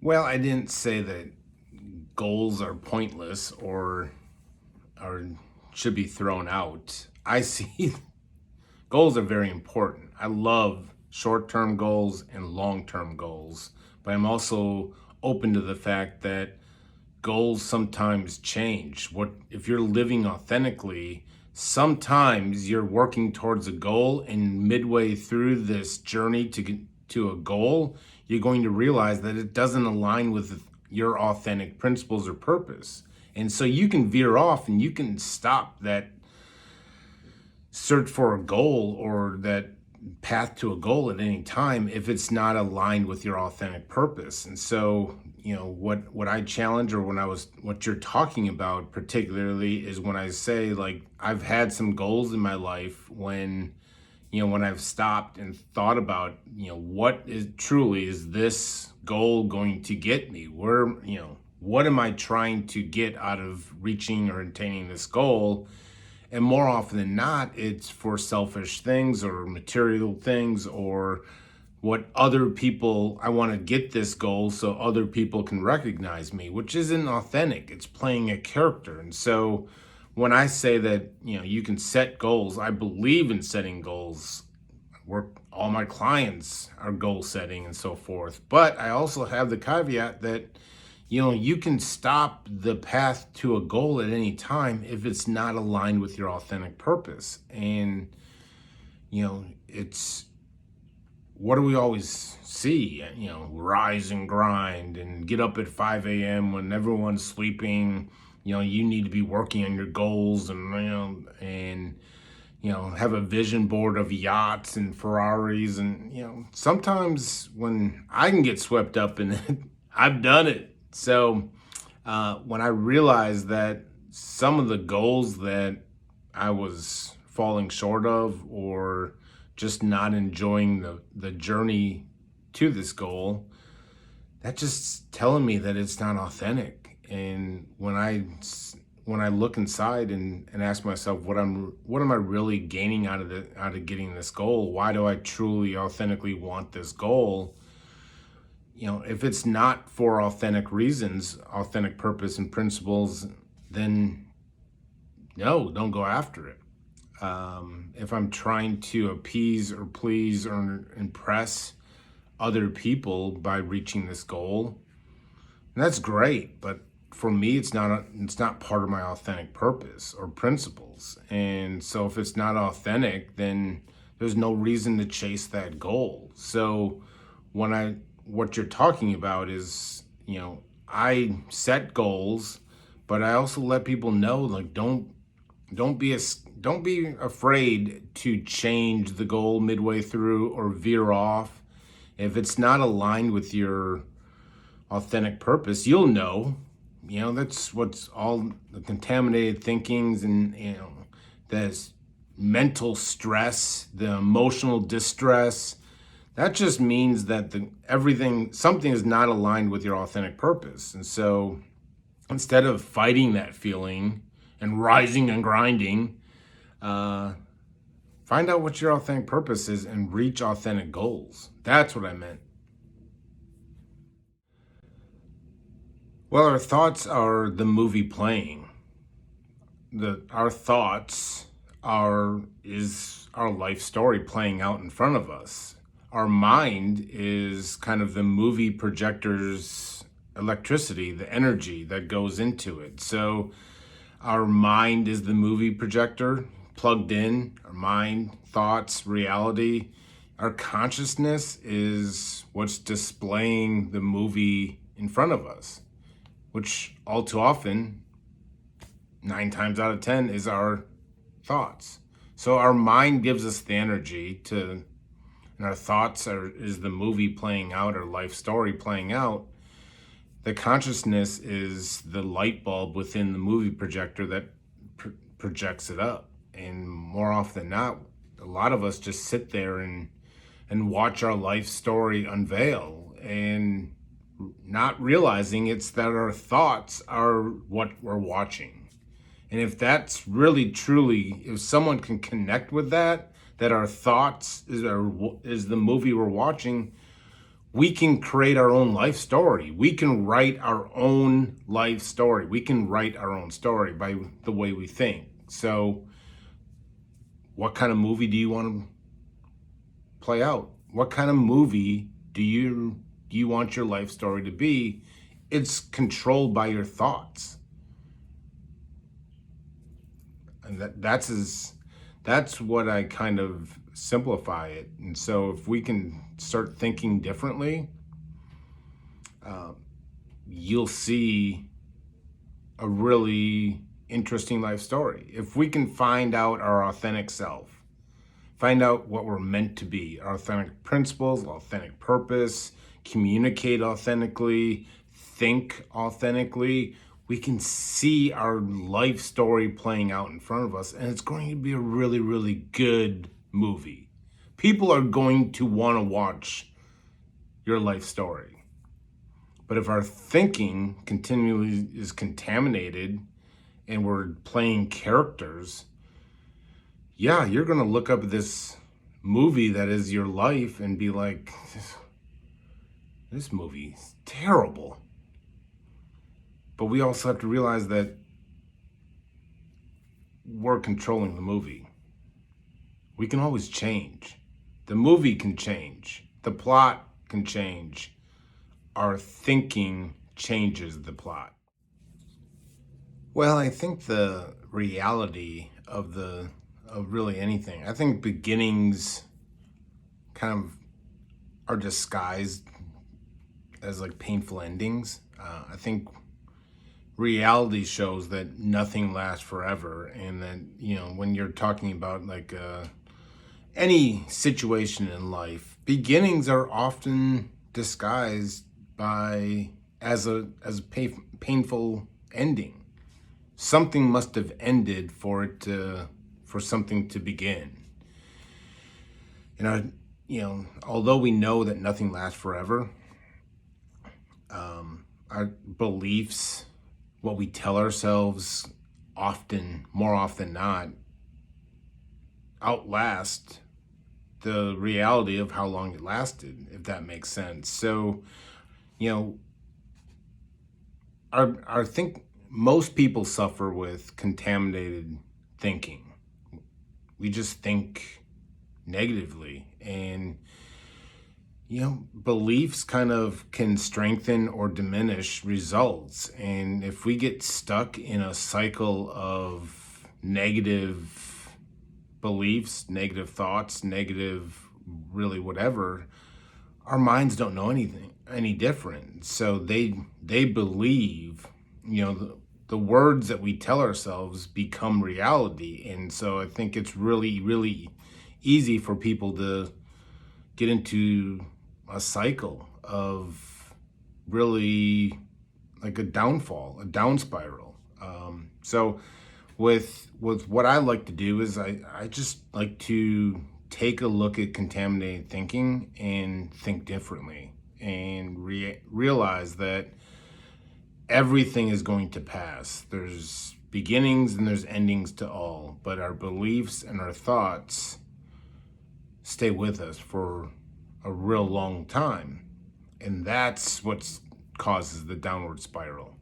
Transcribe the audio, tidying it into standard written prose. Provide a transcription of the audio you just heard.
Well, I didn't say that goals are pointless or should be thrown out. I see goals are very important. I love short-term goals and long-term goals, but I'm also open to the fact that goals sometimes change. What if you're living authentically, sometimes you're working towards a goal and midway through this journey to get to a goal, you're going to realize that it doesn't align with your authentic principles or purpose. And so you can veer off and you can stop that search for a goal or that path to a goal at any time if it's not aligned with your authentic purpose. And so, what I challenge, or what you're talking about particularly, is when I say, like, I've had some goals in my life when I've stopped and thought about, what is this goal going to get me? What am I trying to get out of reaching or attaining this goal? And more often than not, it's for selfish things or material things, or what other people, I want to get this goal so other people can recognize me, which isn't authentic. It's playing a character. And so when I say that, you can set goals, I believe in setting goals. All my clients are goal setting and so forth. But I also have the caveat that you can stop the path to a goal at any time if it's not aligned with your authentic purpose. And, it's what do we always see? Rise and grind and get up at 5 a.m. when everyone's sleeping. You need to be working on your goals and have a vision board of yachts and Ferraris. And, sometimes when I can get swept up in it, I've done it. So when I realized that some of the goals that I was falling short of, or just not enjoying the journey to this goal, that's just telling me that it's not authentic. And when I look inside and ask myself what am I really gaining out of getting this goal? Why do I truly authentically want this goal? If it's not for authentic reasons, authentic purpose and principles, then no, don't go after it. If I'm trying to appease or please or impress other people by reaching this goal, that's great. But for me, it's not part of my authentic purpose or principles. And so if it's not authentic, then there's no reason to chase that goal. So what you're talking about is, I set goals, but I also let people know, like, don't be afraid to change the goal midway through or veer off. If it's not aligned with your authentic purpose, you'll know. That's what's all the contaminated thinkings and, this mental stress, the emotional distress. That just means that something is not aligned with your authentic purpose. And so instead of fighting that feeling and rising and grinding, find out what your authentic purpose is and reach authentic goals. That's what I meant. Well, our thoughts are the movie playing. Our thoughts is our life story playing out in front of us. Our mind is kind of the movie projector's electricity, the energy that goes into it. So our mind is the movie projector plugged in, our mind, thoughts, reality. Our consciousness is what's displaying the movie in front of us, which all too often, 9 times out of 10, is our thoughts. So our mind gives us the energy and our thoughts is the movie playing out, our life story playing out. The consciousness is the light bulb within the movie projector that projects it up. And more often than not, a lot of us just sit there and watch our life story unveil, and not realizing it's that our thoughts are what we're watching. And if that's really truly, if someone can connect with that our thoughts is the movie we're watching, we can create our own life story. We can write our own life story. We can write our own story by the way we think. So, what kind of movie do you want to play out? What kind of movie do you want your life story to be? It's controlled by your thoughts. And that's what I kind of simplify it. And so if we can start thinking differently, you'll see a really interesting life story. If we can find out our authentic self, find out what we're meant to be, our authentic principles, authentic purpose, communicate authentically, think authentically, we can see our life story playing out in front of us, and it's going to be a really, really good movie. People are going to want to watch your life story. But if our thinking continually is contaminated and we're playing characters, yeah, you're going to look up this movie that is your life and be like, this movie is terrible. But we also have to realize that we're controlling the movie. We can always change. The movie can change. The plot can change. Our thinking changes the plot. Well, I think the reality of really anything, I think beginnings kind of are disguised as like painful endings. I think reality shows that nothing lasts forever, and that, you know, when you're talking about like any situation in life, beginnings are often disguised by as a painful ending. Something must have ended for something to begin. Although we know that nothing lasts forever, our beliefs, what we tell ourselves, more often not, outlast the reality of how long it lasted, if that makes sense. So, I think most people suffer with contaminated thinking. We just think negatively, and beliefs kind of can strengthen or diminish results. And if we get stuck in a cycle of negative beliefs, negative thoughts, negative really whatever, our minds don't know any different. So they believe, the words that we tell ourselves become reality. And so I think it's really, really easy for people to get into a cycle of really like a downfall, a down spiral. So with what I like to do is I just like to take a look at contaminated thinking and think differently, and realize that everything is going to pass. There's beginnings and there's endings to all, but our beliefs and our thoughts stay with us for a real long time. And that's what causes the downward spiral.